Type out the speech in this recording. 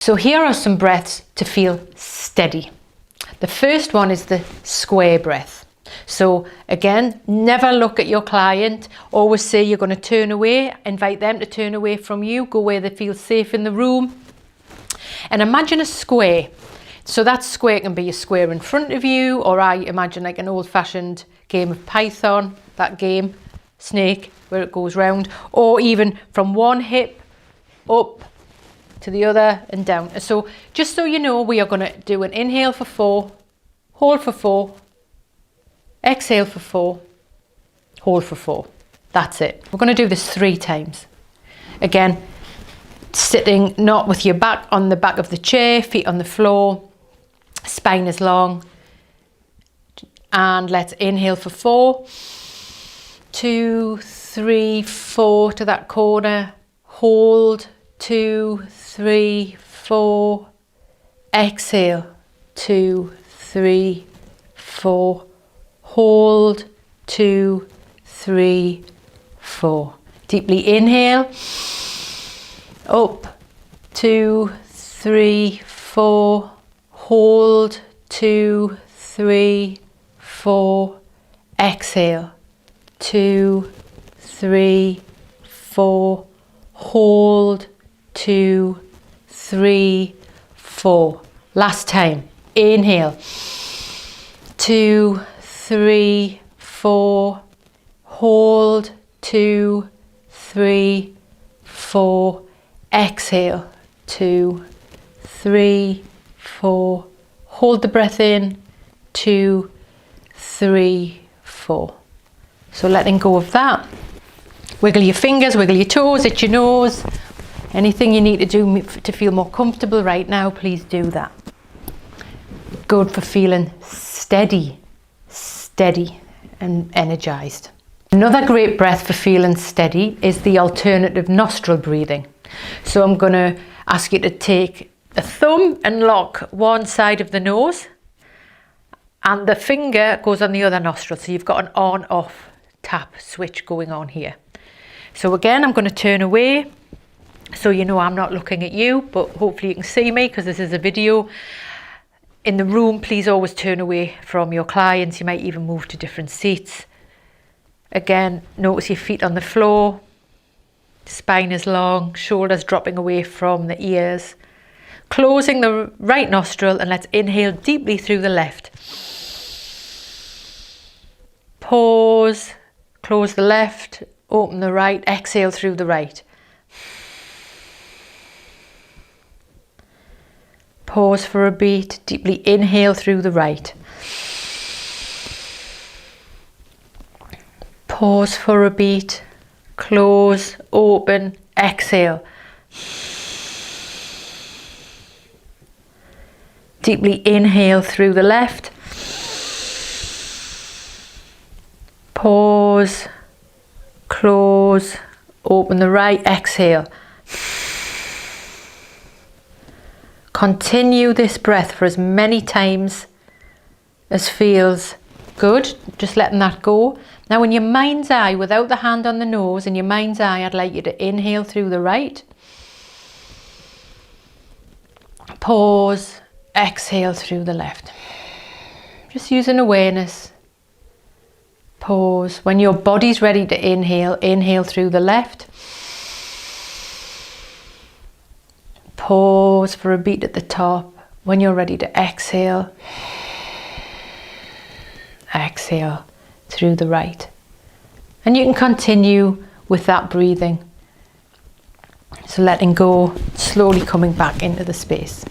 So here are some breaths to feel steady. The first one is the square breath. So again, never look at your client. Always say you're going to turn away, invite them to turn away from you, go where they feel safe in the room. And imagine a square. So that square can be a square in front of you, or I imagine like an old-fashioned game of Python, that game, snake, where it goes round, or even from one hip up to the other and down. So just so you know, we are going to do an inhale for 4, hold for 4, exhale for 4, hold for 4. That's it. We're going to do this 3 times. Again, sitting not with your back on the back of the chair, feet on the floor, spine is long. And let's inhale for 4, 2, 3, 4 to that corner, hold, 2, 3, 4, exhale, 2, 3, 4, hold, 2, 3, 4. Deeply inhale, up, 2, 3, 4, hold, 2, 3, 4, exhale, 2, 3, 4, hold, 2, 3, 4. Last time, inhale, 2, 3, 4, hold, 2, 3, 4, exhale, 2, 3, 4, hold the breath in, 2, 3, 4. So letting go of that. Wiggle your fingers, wiggle your toes, itch your nose. Anything you need to do to feel more comfortable right now, please do that. Good for feeling steady and energized. Another great breath for feeling steady is the alternative nostril breathing. So I'm going to ask you to take a thumb and lock one side of the nose, and the finger goes on the other nostril. So you've got an on-off tap switch going on here. So again, I'm going to turn away. So you know I'm not looking at you, but hopefully you can see me because this is a video. In the room, please always turn away from your clients. You might even move to different seats. Again, notice your feet on the floor. Spine is long, shoulders dropping away from the ears. Closing the right nostril, and let's inhale deeply through the left. Pause, close the left, open the right, exhale through the right. Pause for a beat, deeply inhale through the right. Pause for a beat, close, open, exhale. Deeply inhale through the left. Pause, close, open the right, exhale. Continue this breath for as many times as feels good, just letting that go. Now in your mind's eye, without the hand on the nose, in your mind's eye, I'd like you to inhale through the right. Pause, exhale through the left. Just using awareness. Pause. When your body's ready to inhale, inhale through the left. Pause for a beat at the top. When you're ready to exhale, exhale through the right. And you can continue with that breathing. So letting go, slowly coming back into the space.